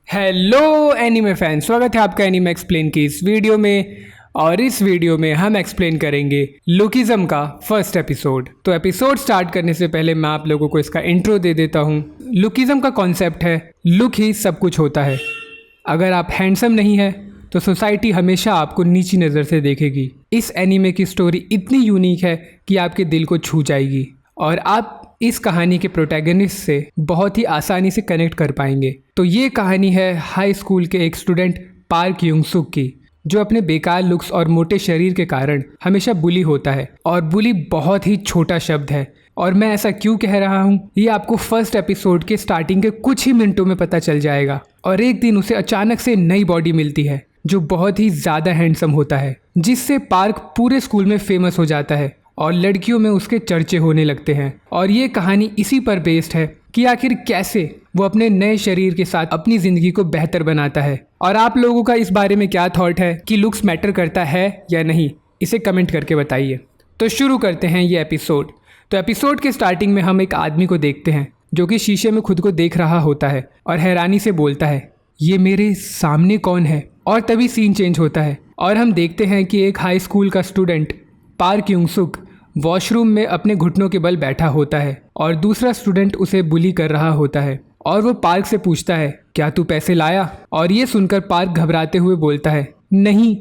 Hello anime fan, स्वागत है आपका एनीमे एक्सप्लेन की इस वीडियो में। और इस वीडियो में हम एक्सप्लेन करेंगे लुकिज्म का फर्स्ट एपिसोड। तो एपिसोड स्टार्ट करने से पहले मैं आप लोगों को इसका इंट्रो दे देता हूँ। लुकिज्म का कॉन्सेप्ट है लुक ही सब कुछ होता है। अगर आप हैंडसम नहीं है तो सोसाइटी हमेशा आपको नीची नज़र से देखेगी। इस एनीमे की स्टोरी इतनी यूनिक है कि आपके दिल को छू जाएगी और आप इस कहानी के प्रोटैगनिस्ट से बहुत ही आसानी से कनेक्ट कर पाएंगे। तो ये कहानी है हाई स्कूल के एक स्टूडेंट पार्क युंग सुक की, जो अपने बेकार लुक्स और मोटे शरीर के कारण हमेशा बुली होता है। और बुली बहुत ही छोटा शब्द है और मैं ऐसा क्यों कह रहा हूँ ये आपको फर्स्ट एपिसोड के स्टार्टिंग के कुछ ही मिनटों में पता चल जाएगा। और एक दिन उसे अचानक से नई बॉडी मिलती है जो बहुत ही ज़्यादा हैंडसम होता है, जिससे पार्क पूरे स्कूल में फेमस हो जाता है और लड़कियों में उसके चर्चे होने लगते हैं। और ये कहानी इसी पर बेस्ड है कि आखिर कैसे वो अपने नए शरीर के साथ अपनी ज़िंदगी को बेहतर बनाता है। और आप लोगों का इस बारे में क्या थॉट है कि लुक्स मैटर करता है या नहीं, इसे कमेंट करके बताइए। तो शुरू करते हैं ये एपिसोड। तो एपिसोड के स्टार्टिंग में हम एक आदमी को देखते हैं जो कि शीशे में खुद को देख रहा होता है और हैरानी से बोलता है, ये मेरे सामने कौन है। और तभी सीन चेंज होता है और हम देखते हैं कि एक हाई स्कूल का स्टूडेंट पार्क युंग सुक वॉशरूम में अपने घुटनों के बल बैठा होता है और दूसरा स्टूडेंट उसे बुली कर रहा होता है। और वो पार्क से पूछता है, क्या तू पैसे लाया? और ये सुनकर पार्क घबराते हुए बोलता है, नहीं,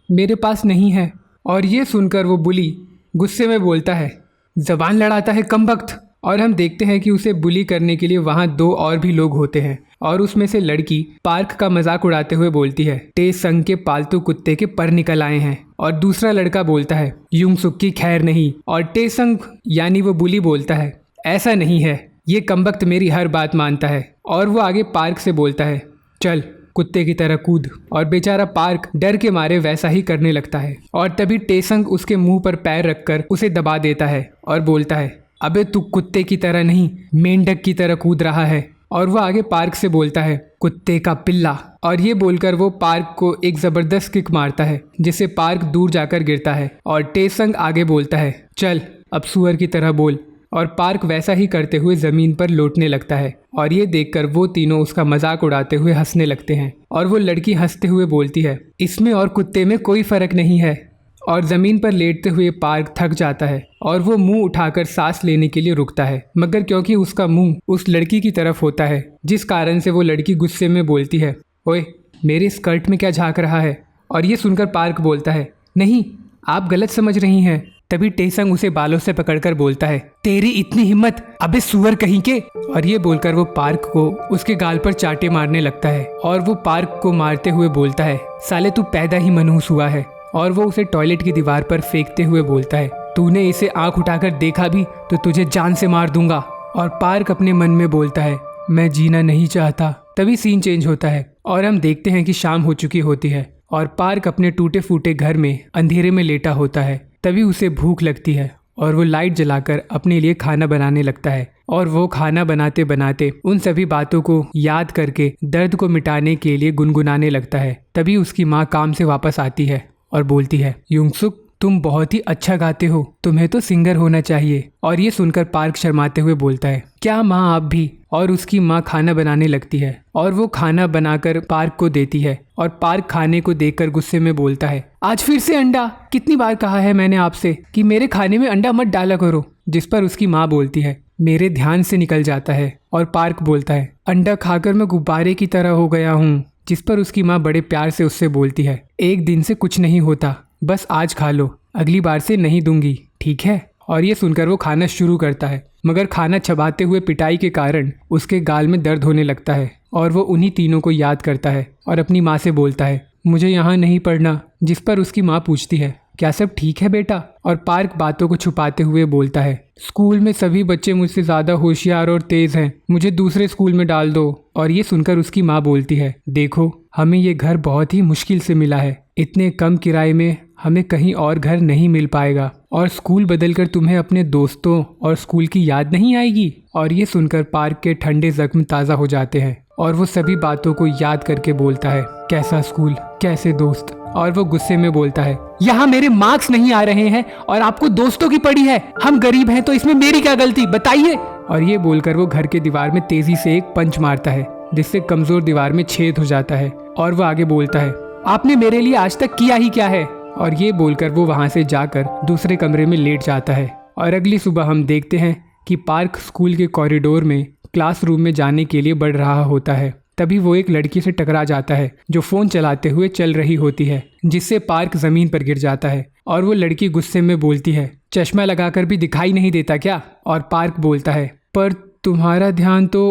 मेरे पास नहीं है। और ये सुनकर वो बुली गुस्से में बोलता है, जबान लड़ाता है कमबख्त। और हम देखते हैं कि उसे बुली करने के लिए वहाँ दो और भी लोग होते हैं और उसमें से लड़की पार्क का मजाक उड़ाते हुए बोलती है, टे संग के पालतू कुत्ते के पर निकल आए हैं। और दूसरा लड़का बोलता है, युंग सुक की खैर नहीं। और टे संग यानी वो बुली बोलता है, ऐसा नहीं है, ये कमबख्त मेरी हर बात मानता है। और वो आगे पार्क से बोलता है, चल कुत्ते की तरह कूद। और बेचारा पार्क डर के मारे वैसा ही करने लगता है। और तभी टेसंग उसके मुंह पर पैर रखकर उसे दबा देता है और बोलता है, अबे तू कुत्ते की तरह नहीं मेंढक की तरह कूद रहा है। और वो आगे पार्क से बोलता है, कुत्ते का पिल्ला। और ये बोलकर वो पार्क को एक ज़बरदस्त किक मारता है जिससे पार्क दूर जाकर गिरता है। और टेसंग आगे बोलता है, चल अब सुअर की तरह बोल। और पार्क वैसा ही करते हुए ज़मीन पर लौटने लगता है। और ये देखकर वो तीनों उसका मजाक उड़ाते हुए हंसने लगते हैं। और वो लड़की हंसते हुए बोलती है, इसमें और कुत्ते में कोई फ़र्क नहीं है। और ज़मीन पर लेटते हुए पार्क थक जाता है और वो मुंह उठाकर सांस लेने के लिए रुकता है, मगर क्योंकि उसका मुंह उस लड़की की तरफ होता है जिस कारण से वो लड़की गुस्से में बोलती है, ओए मेरे स्कर्ट में क्या झांक रहा है? और ये सुनकर पार्क बोलता है, नहीं आप गलत समझ रही हैं। तभी टेसंग उसे बालों से पकड़कर बोलता है, तेरी इतनी हिम्मत, अबे सुअर कहीं के। और ये बोलकर वो पार्क को उसके गाल पर चाटे मारने लगता है। और वो पार्क को मारते हुए बोलता है, साले तू पैदा ही मनहूस हुआ है। और वो उसे टॉयलेट की दीवार पर फेंकते हुए बोलता है, तूने इसे आंख उठाकर देखा भी तो तुझे जान से मार दूंगा। और पार्क अपने मन में बोलता है, मैं जीना नहीं चाहता। तभी सीन चेंज होता है और हम देखते हैं कि शाम हो चुकी होती है और पार्क अपने टूटे फूटे घर में अंधेरे में लेटा होता है। तभी उसे भूख लगती है और वो लाइट जलाकर अपने लिए खाना बनाने लगता है। और वो खाना बनाते बनाते उन सभी बातों को याद करके दर्द को मिटाने के लिए गुनगुनाने लगता है। तभी उसकी माँ काम से वापस आती है और बोलती है, युंग सुक तुम बहुत ही अच्छा गाते हो, तुम्हें तो सिंगर होना चाहिए। और ये सुनकर पार्क शर्माते हुए बोलता है, क्या माँ आप भी? और उसकी माँ खाना बनाने लगती है और वो खाना बनाकर पार्क को देती है। और पार्क खाने को देखकर गुस्से में बोलता है, आज फिर से अंडा? कितनी बार कहा है मैंने आपसे कि मेरे खाने में अंडा मत डाला करो। जिस पर उसकी माँ बोलती है, मेरे ध्यान से निकल जाता है। और पार्क बोलता है, अंडा खाकर मैं गुब्बारे की तरह हो गया हूँ। जिस पर उसकी माँ बड़े प्यार से उससे बोलती है, एक दिन से कुछ नहीं होता, बस आज खा लो, अगली बार से नहीं दूंगी, ठीक है? और ये सुनकर वो खाना शुरू करता है, मगर खाना चबाते हुए पिटाई के कारण उसके गाल में दर्द होने लगता है। और वो उन्हीं तीनों को याद करता है और अपनी माँ से बोलता है, मुझे यहाँ नहीं पढ़ना। जिस पर उसकी माँ पूछती है, क्या सब ठीक है बेटा? और पार्क बातों को छुपाते हुए बोलता है, स्कूल में सभी बच्चे मुझसे ज़्यादा होशियार और तेज़ हैं, मुझे दूसरे स्कूल में डाल दो। और ये सुनकर उसकी माँ बोलती है, देखो हमें ये घर बहुत ही मुश्किल से मिला है, इतने कम किराए में हमें कहीं और घर नहीं मिल पाएगा। और स्कूल बदलकर तुम्हें अपने दोस्तों और स्कूल की याद नहीं आएगी। और ये सुनकर पार्क के ठंडे जख्म ताज़ा हो जाते हैं और वो सभी बातों को याद करके बोलता है, कैसा स्कूल, कैसे दोस्त। और वो गुस्से में बोलता है, यहाँ मेरे मार्क्स नहीं आ रहे हैं और आपको दोस्तों की पड़ी है, हम गरीब हैं तो इसमें मेरी क्या गलती, बताइए। और ये बोलकर वो घर के दीवार में तेजी से एक पंच मारता है, जिससे कमजोर दीवार में छेद हो जाता है और वो आगे बोलता है, आपने मेरे लिए आज तक किया ही क्या है। और ये बोलकर वो वहाँ से जाकर दूसरे कमरे में लेट जाता है। और अगली सुबह हम देखते हैं कि पार्क स्कूल के कॉरिडोर में क्लासरूम में जाने के लिए बढ़ रहा होता है। तभी वो एक लड़की से टकरा जाता है जो फ़ोन चलाते हुए चल रही होती है, जिससे पार्क ज़मीन पर गिर जाता है। और वो लड़की गुस्से में बोलती है, चश्मा लगाकर भी दिखाई नहीं देता क्या। और पार्क बोलता है, पर तुम्हारा ध्यान तो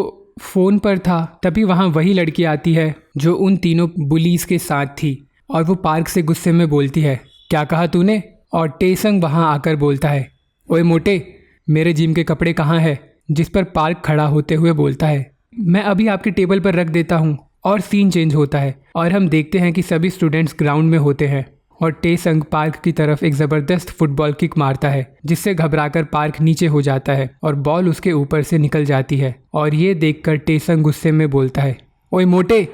फ़ोन पर था। तभी वहाँ वही लड़की आती है जो उन तीनों बुलीज के साथ थी और वो पार्क से गुस्से में बोलती है, क्या कहा तूने। और टेसंग वहाँ आकर बोलता है, ओए मोटे, मेरे जिम के कपड़े कहाँ है। जिस पर पार्क खड़ा होते हुए बोलता है, मैं अभी आपकी टेबल पर रख देता हूँ। और सीन चेंज होता है और हम देखते हैं कि सभी स्टूडेंट्स ग्राउंड में होते हैं और टेसंग पार्क की तरफ एक ज़बरदस्त फुटबॉल किक मारता है, जिससे घबराकर पार्क नीचे हो जाता है और बॉल उसके ऊपर से निकल जाती है। और ये देखकर टेसंग गुस्से में बोलता है, ओए मोटे,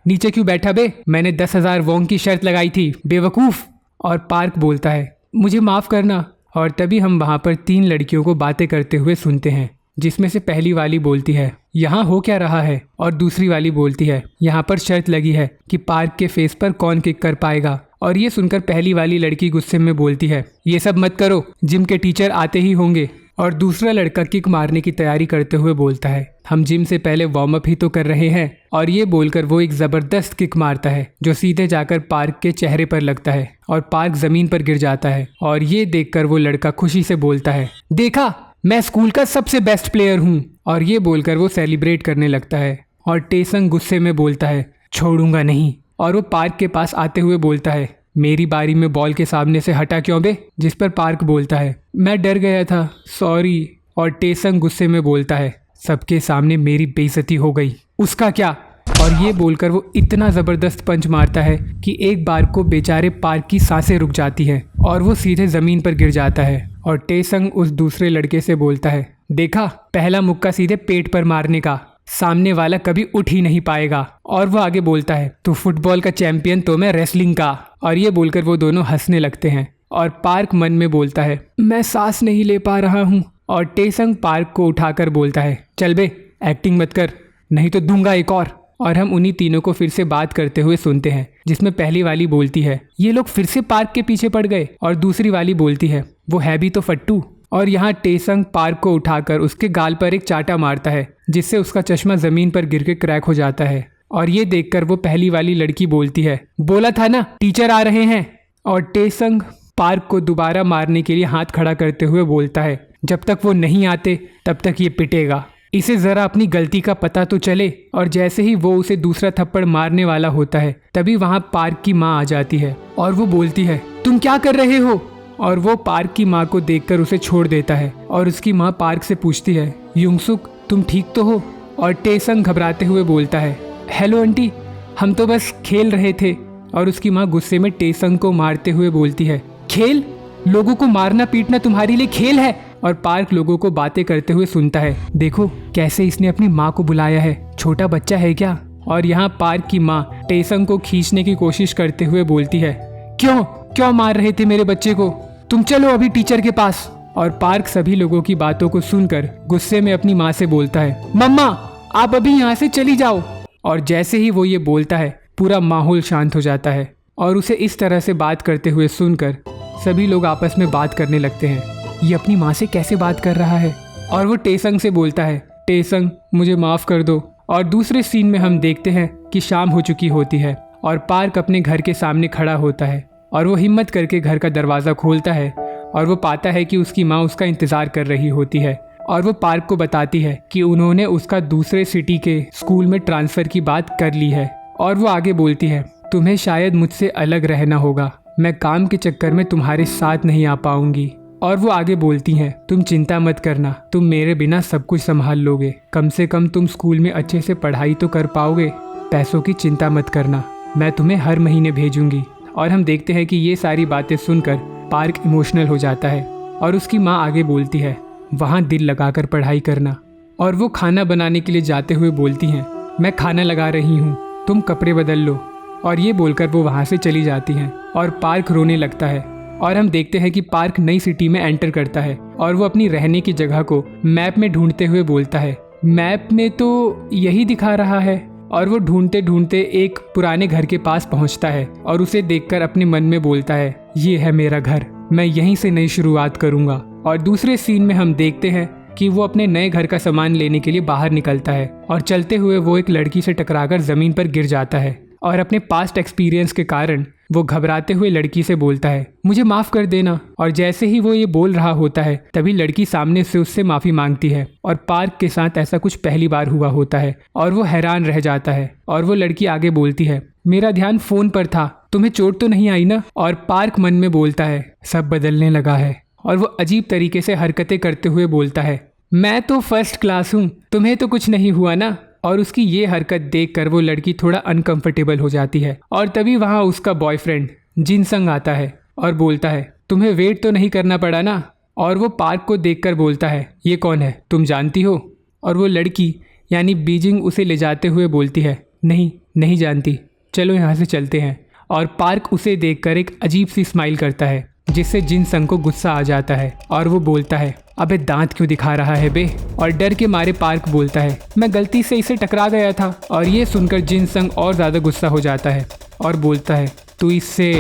नीचे क्यों बैठा बे, मैंने 10,000 वोंग की शर्त लगाई थी, बेवकूफ़। और पार्क बोलता है, मुझे माफ़ करना। और तभी हम वहाँ पर 3 लड़कियों को बातें करते हुए सुनते हैं, जिसमें से पहली वाली बोलती है, यहाँ हो क्या रहा है। और दूसरी वाली बोलती है, यहाँ पर शर्त लगी है कि पार्क के फेस पर कौन किक कर पाएगा। और ये सुनकर पहली वाली लड़की गुस्से में बोलती है, ये सब मत करो, जिम के टीचर आते ही होंगे। और दूसरा लड़का किक मारने की तैयारी करते हुए बोलता है, हम जिम से पहले वार्म अप ही तो कर रहे हैं। और ये बोलकर वो एक ज़बरदस्त किक मारता है जो सीधे जाकर पार्क के चेहरे पर लगता है और पार्क ज़मीन पर गिर जाता है। और ये देखकर वो लड़का खुशी से बोलता है, देखा, मैं स्कूल का सबसे बेस्ट प्लेयर हूँ। और ये बोलकर वो सेलिब्रेट करने लगता है। और टेसंग गुस्से में बोलता है, छोड़ूंगा नहीं। और वो पार्क के पास आते हुए बोलता है, मेरी बारी में बॉल के सामने से हटा क्यों बे। जिस पर पार्क बोलता है, मैं डर गया था, सॉरी। और टेसंग गुस्से में बोलता है, सबके सामने मेरी बेइज्जती हो गई, उसका क्या। और ये बोलकर वो इतना ज़बरदस्त पंच मारता है कि एक बार को बेचारे पार्क की सांसें रुक जाती हैं और वो सीधे ज़मीन पर गिर जाता है। और टेसंग उस दूसरे लड़के से बोलता है, देखा, पहला मुक्का सीधे पेट पर मारने का, सामने वाला कभी उठ ही नहीं पाएगा। और वो आगे बोलता है, तू फुटबॉल का चैंपियन तो मैं रेसलिंग का। और ये बोलकर वो दोनों हंसने लगते हैं। और पार्क मन में बोलता है, मैं सांस नहीं ले पा रहा हूँ। और टेसंग पार्क को उठाकर बोलता है, चल बे, एक्टिंग मत कर, नहीं तो दूंगा एक और हम उन्हीं तीनों को फिर से बात करते हुए सुनते हैं, जिसमें पहली वाली बोलती है, ये लोग फिर से पार्क के पीछे पड़ गए। और दूसरी वाली बोलती है, वो है भी तो फट्टू। और यहाँ टेसंग पार्क को उठाकर उसके गाल पर एक चाटा मारता है, जिससे उसका चश्मा ज़मीन पर गिर के क्रैक हो जाता है। और ये देखकर वो पहली वाली लड़की बोलती है, बोला था ना, टीचर आ रहे हैं। और टेसंग पार्क को दोबारा मारने के लिए हाथ खड़ा करते हुए बोलता है, जब तक वो नहीं आते तब तक ये पिटेगा, इसे ज़रा अपनी गलती का पता तो चले। और जैसे ही वो उसे दूसरा थप्पड़ मारने वाला होता है, तभी वहाँ पार्क की माँ आ जाती है और वो बोलती है, तुम क्या कर रहे हो। और वो पार्क की माँ को देखकर उसे छोड़ देता है। और उसकी माँ पार्क से पूछती है, युंगसुक, तुम ठीक तो हो। और टेसंग घबराते हुए बोलता है, हेलो आंटी, हम तो बस खेल रहे थे। और उसकी माँ गुस्से में टेसंग को मारते हुए बोलती है, खेल, लोगों को मारना पीटना तुम्हारे लिए खेल है। और पार्क लोगों को बातें करते हुए सुनता है, देखो कैसे इसने अपनी माँ को बुलाया है, छोटा बच्चा है क्या। और यहाँ पार्क की माँ टेसंग को खींचने की कोशिश करते हुए बोलती है, क्यों क्यों मार रहे थे मेरे बच्चे को, तुम चलो अभी टीचर के पास। और पार्क सभी लोगों की बातों को सुनकर गुस्से में अपनी माँ से बोलता है, मम्मा आप अभी यहाँ से चली जाओ। और जैसे ही वो ये बोलता है, पूरा माहौल शांत हो जाता है। और उसे इस तरह से बात करते हुए सुनकर सभी लोग आपस में बात करने लगते हैं, ये अपनी माँ से कैसे बात कर रहा है। और वो टेसंग से बोलता है, टेसंग मुझे माफ़ कर दो। और दूसरे सीन में हम देखते हैं कि शाम हो चुकी होती है और पार्क अपने घर के सामने खड़ा होता है। और वो हिम्मत करके घर का दरवाज़ा खोलता है और वो पाता है कि उसकी माँ उसका इंतज़ार कर रही होती है। और वो पार्क को बताती है कि उन्होंने उसका दूसरे सिटी के स्कूल में ट्रांसफ़र की बात कर ली है। और वो आगे बोलती है, तुम्हें शायद मुझसे अलग रहना होगा, मैं काम के चक्कर में तुम्हारे साथ नहीं आ पाऊंगी। और वो आगे बोलती हैं, तुम चिंता मत करना, तुम मेरे बिना सब कुछ संभाल लोगे, कम से कम तुम स्कूल में अच्छे से पढ़ाई तो कर पाओगे, पैसों की चिंता मत करना, मैं तुम्हें हर महीने भेजूंगी। और हम देखते हैं कि ये सारी बातें सुनकर पार्क इमोशनल हो जाता है। और उसकी माँ आगे बोलती है, वहाँ दिल लगाकर पढ़ाई करना। और वो खाना बनाने के लिए जाते हुए बोलती हैं, मैं खाना लगा रही हूँ, तुम कपड़े बदल लो। और ये बोलकर वो वहाँ से चली जाती हैं और पार्क रोने लगता है। और हम देखते हैं कि पार्क नई सिटी में एंटर करता है और वो अपनी रहने की जगह को मैप में ढूंढते हुए बोलता है, मैप में तो यही दिखा रहा है। और वो ढूंढते ढूंढते एक पुराने घर के पास पहुंचता है और उसे देखकर अपने मन में बोलता है, ये है मेरा घर, मैं यहीं से नई शुरुआत करूंगा। और दूसरे सीन में हम देखते हैं कि वो अपने नए घर का सामान लेने के लिए बाहर निकलता है और चलते हुए वो एक लड़की से टकराकर जमीन पर गिर जाता है और अपने पास्ट एक्सपीरियंस के कारण वो घबराते हुए लड़की से बोलता है, मुझे माफ़ कर देना। और जैसे ही वो ये बोल रहा होता है तभी लड़की सामने से उससे माफ़ी मांगती है और पार्क के साथ ऐसा कुछ पहली बार हुआ होता है और वो हैरान रह जाता है। और वो लड़की आगे बोलती है, मेरा ध्यान फ़ोन पर था, तुम्हें चोट तो नहीं आई ना? और पार्क मन में बोलता है, सब बदलने लगा है। और वो अजीब तरीके से हरकतें करते हुए बोलता है, मैं तो फर्स्ट क्लास हूँ, तुम्हें तो कुछ नहीं हुआ ना? और उसकी ये हरकत देखकर वो लड़की थोड़ा अनकंफर्टेबल हो जाती है। और तभी वहाँ उसका बॉयफ्रेंड जिनसंग आता है और बोलता है, तुम्हें वेट तो नहीं करना पड़ा ना? और वो पार्क को देखकर बोलता है, ये कौन है, तुम जानती हो? और वो लड़की यानी बीजिंग उसे ले जाते हुए बोलती है, नहीं जानती, चलो यहाँ से चलते हैं। और पार्क उसे देखकर एक अजीब सी स्माइल करता है जिससे जिनसंग को गुस्सा आ जाता है और वो बोलता है, अबे दांत क्यों दिखा रहा है बे? और डर के मारे पार्क बोलता है, मैं गलती से इसे टकरा गया था। और ये सुनकर जिनसंग और ज़्यादा गुस्सा हो जाता है और बोलता है, तू इससे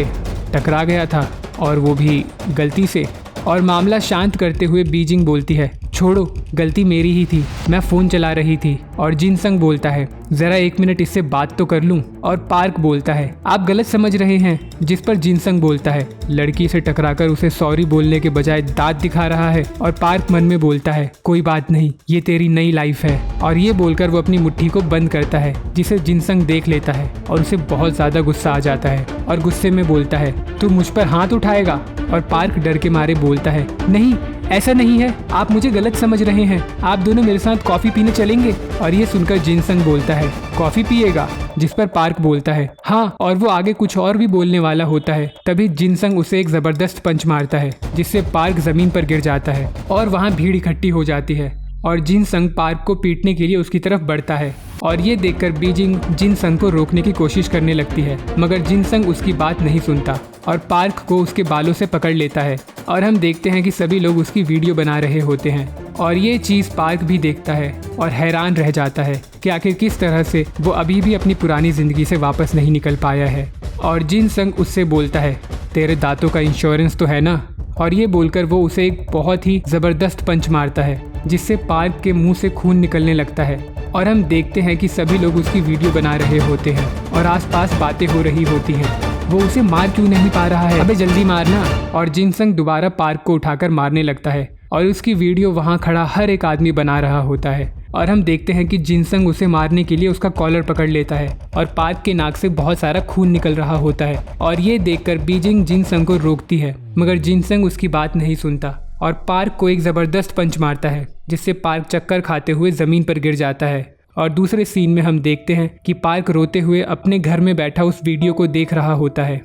टकरा गया था और वो भी गलती से? और मामला शांत करते हुए बीजिंग बोलती है, छोड़ो, गलती मेरी ही थी, मैं फ़ोन चला रही थी। और जिनसंग बोलता है, ज़रा 1 मिनट इससे बात तो कर लूँ। और पार्क बोलता है, आप गलत समझ रहे हैं। जिस पर जिनसंग बोलता है, लड़की से टकराकर उसे सॉरी बोलने के बजाय दांत दिखा रहा है। और पार्क मन में बोलता है, कोई बात नहीं, ये तेरी नई लाइफ है। और ये बोलकर वो अपनी मुट्ठी को बंद करता है जिसे जिनसंग देख लेता है और उसे बहुत ज़्यादा गुस्सा आ जाता है और गुस्से में बोलता है, तू मुझ पर हाथ उठाएगा? और पार्क डर के मारे बोलता है, नहीं, ऐसा नहीं है, आप मुझे गलत समझ रहे हैं, आप दोनों मेरे साथ कॉफ़ी पीने चलेंगे? और ये सुनकर जिनसंग बोलता है, कॉफ़ी पिएगा? जिस पर पार्क बोलता है, हाँ। और वो आगे कुछ और भी बोलने वाला होता है तभी जिनसंग उसे एक ज़बरदस्त पंच मारता है जिससे पार्क ज़मीन पर गिर जाता है और वहाँ भीड़ इकट्ठी हो जाती है और जिनसंग पार्क को पीटने के लिए उसकी तरफ बढ़ता है। और ये देखकर बीजिंग जिनसंग को रोकने की कोशिश करने लगती है मगर जिनसंग उसकी बात नहीं सुनता और पार्क को उसके बालों से पकड़ लेता है। और हम देखते हैं कि सभी लोग उसकी वीडियो बना रहे होते हैं और ये चीज़ पार्क भी देखता है और हैरान रह जाता है कि आखिर किस तरह से वो अभी भी अपनी पुरानी ज़िंदगी से वापस नहीं निकल पाया है। और जिनसंग उससे बोलता है, तेरे दांतों का इंश्योरेंस तो है ना? और ये बोलकर वो उसे एक बहुत ही ज़बरदस्त पंच मारता है जिससे पार्क के मुंह से खून निकलने लगता है। और हम देखते हैं कि सभी लोग उसकी वीडियो बना रहे होते हैं और आसपास बातें हो रही होती हैं, वो उसे मार क्यों नहीं पा रहा है, अबे जल्दी मारना। और जिनसंग दोबारा पार्क को उठाकर मारने लगता है और उसकी वीडियो वहाँ खड़ा हर एक आदमी बना रहा होता है। और हम देखते हैं कि जिनसंग उसे मारने के लिए उसका कॉलर पकड़ लेता है और पार्क के नाक से बहुत सारा खून निकल रहा होता है। और ये देखकर बीजिंग जिनसंग को रोकती है मगर जिनसंग उसकी बात नहीं सुनता और पार्क को एक ज़बरदस्त पंच मारता है जिससे पार्क चक्कर खाते हुए ज़मीन पर गिर जाता है। और दूसरे सीन में हम देखते हैं कि पार्क रोते हुए अपने घर में बैठा उस वीडियो को देख रहा होता है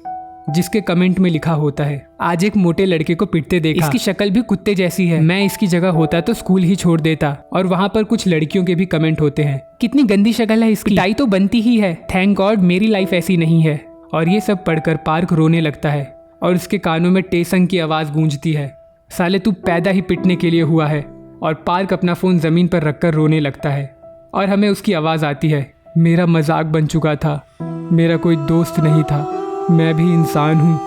जिसके कमेंट में लिखा होता है, आज एक मोटे लड़के को पिटते देखा, इसकी शक्ल भी कुत्ते जैसी है, मैं इसकी जगह होता तो स्कूल ही छोड़ देता। और वहाँ पर कुछ लड़कियों के भी कमेंट होते हैं, कितनी गंदी शक्ल है इसकी, टाई तो बनती ही है, थैंक गॉड मेरी लाइफ ऐसी नहीं है। और ये सब पढ़कर पार्क रोने लगता है और उसके कानों में टेसंग की आवाज़ गूंजती है, साले तू पैदा ही पिटने के लिए हुआ है। और पार्क अपना फ़ोन ज़मीन पर रखकर रोने लगता है और हमें उसकी आवाज़ आती है, मेरा मजाक बन चुका था, मेरा कोई दोस्त नहीं था, मैं भी इंसान हूँ,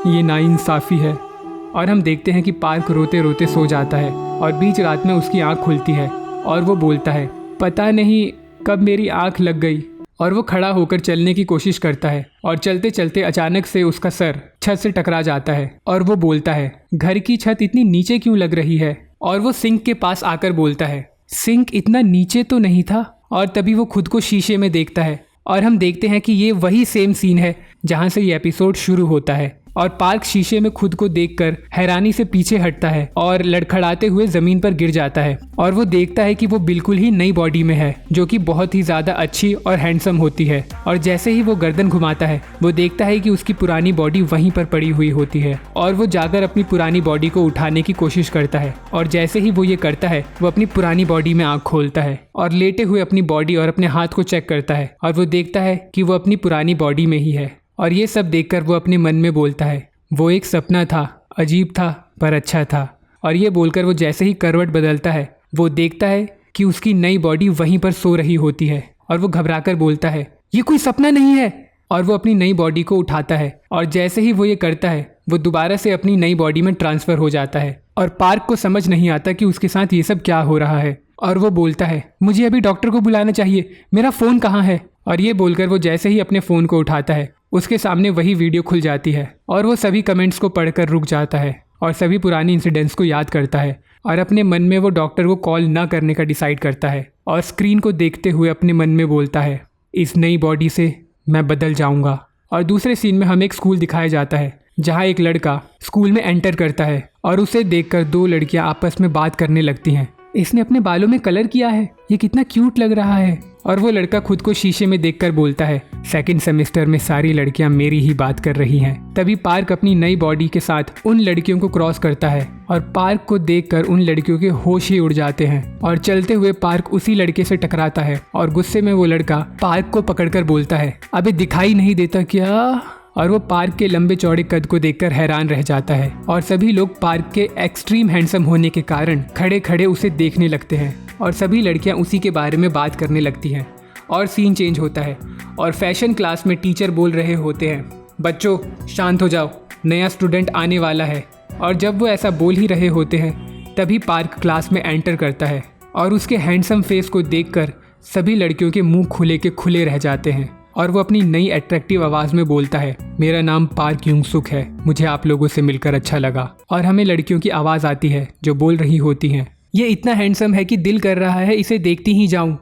ये नाइंसाफ़ी है। और हम देखते हैं कि पार्क रोते रोते सो जाता है और बीच रात में उसकी आँख खुलती है और वो बोलता है, पता नहीं कब मेरी आँख लग गई। और वो खड़ा होकर चलने की कोशिश करता है और चलते चलते अचानक से उसका सर छत से टकरा जाता है और वो बोलता है, घर की छत इतनी नीचे क्यों लग रही है? और वो सिंक के पास आकर बोलता है, सिंक इतना नीचे तो नहीं था। और तभी वो खुद को शीशे में देखता है और हम देखते हैं कि ये वही सेम सीन है जहाँ से ये एपिसोड शुरू होता है। और पार्क शीशे में खुद को देखकर हैरानी से पीछे हटता है और लड़खड़ाते हुए ज़मीन पर गिर जाता है और वो देखता है कि वो बिल्कुल ही नई बॉडी में है जो कि बहुत ही ज़्यादा अच्छी और हैंडसम होती है। और जैसे ही वो गर्दन घुमाता है वो देखता है कि उसकी पुरानी बॉडी वहीं पर पड़ी हुई होती है और वो जाकर अपनी पुरानी बॉडी को उठाने की कोशिश करता है। और जैसे ही वो ये करता है वो अपनी पुरानी बॉडी में आँख खोलता है और लेटे हुए अपनी बॉडी और अपने हाथ को चेक करता है और वो देखता है कि वो अपनी पुरानी बॉडी में ही है। और ये सब देखकर वो अपने मन में बोलता है, वो एक सपना था, अजीब था पर अच्छा था। और ये बोलकर वो जैसे ही करवट बदलता है वो देखता है कि उसकी नई बॉडी वहीं पर सो रही होती है और वो घबराकर बोलता है, ये कोई सपना नहीं है। और वो अपनी नई बॉडी को उठाता है और जैसे ही वो ये करता है वो दोबारा से अपनी नई बॉडी में ट्रांसफ़र हो जाता है। और पार्क को समझ नहीं आता कि उसके साथ ये सब क्या हो रहा है और वो बोलता है, मुझे अभी डॉक्टर को बुलाना चाहिए, मेरा फ़ोन कहाँ है। और ये बोलकर वो जैसे ही अपने फ़ोन को उठाता है उसके सामने वही वीडियो खुल जाती है और वो सभी कमेंट्स को पढ़कर रुक जाता है और सभी पुरानी इंसिडेंट्स को याद करता है और अपने मन में वो डॉक्टर को कॉल ना करने का डिसाइड करता है और स्क्रीन को देखते हुए अपने मन में बोलता है, इस नई बॉडी से मैं बदल जाऊंगा। और दूसरे सीन में हमें एक स्कूल दिखाया जाता है जहां एक लड़का स्कूल में एंटर करता है और उसे देखकर दो लड़कियां आपस में बात करने लगती हैं। इसने अपने बालों में कलर किया है, ये कितना क्यूट लग रहा है। और वो लड़का खुद को शीशे में देखकर बोलता है, सेकंड सेमेस्टर में सारी लड़कियां मेरी ही बात कर रही हैं। तभी पार्क अपनी नई बॉडी के साथ उन लड़कियों को क्रॉस करता है और पार्क को देखकर उन लड़कियों के होश ही उड़ जाते हैं और चलते हुए पार्क उसी लड़के से टकराता है और गुस्से में वो लड़का पार्क को पकड़कर बोलता है, अबे दिखाई नहीं देता क्या। और वो पार्क के लंबे चौड़े कद को देखकर हैरान रह जाता है और सभी लोग पार्क के एक्सट्रीम हैंडसम होने के कारण खड़े खड़े उसे देखने लगते हैं और सभी लड़कियां उसी के बारे में बात करने लगती हैं। और सीन चेंज होता है और फैशन क्लास में टीचर बोल रहे होते हैं, बच्चों शांत हो जाओ, नया स्टूडेंट आने वाला है। और जब वो ऐसा बोल ही रहे होते हैं तभी पार्क क्लास में एंटर करता है और उसके हैंडसम फेस को देखकर सभी लड़कियों के मुंह खुले के खुले रह जाते हैं और वो अपनी नई अट्रैक्टिव आवाज़ में बोलता है, मेरा नाम पार्क यूंग सुक है, मुझे आप लोगों से मिलकर अच्छा लगा। और हमें लड़कियों की आवाज़ आती है जो बोल रही होती हैं, ये इतना हैंडसम है कि दिल कर रहा है इसे देखती ही जाऊं।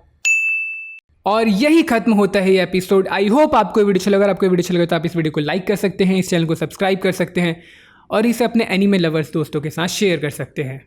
और यही खत्म होता है ये एपिसोड। आई होप आपको वीडियो अच्छा लगा। अगर आपको वीडियो अच्छा लगा तो आप इस वीडियो को लाइक कर सकते हैं, इस चैनल को सब्सक्राइब कर सकते हैं और इसे अपने एनीमे लवर्स दोस्तों के साथ शेयर कर सकते हैं।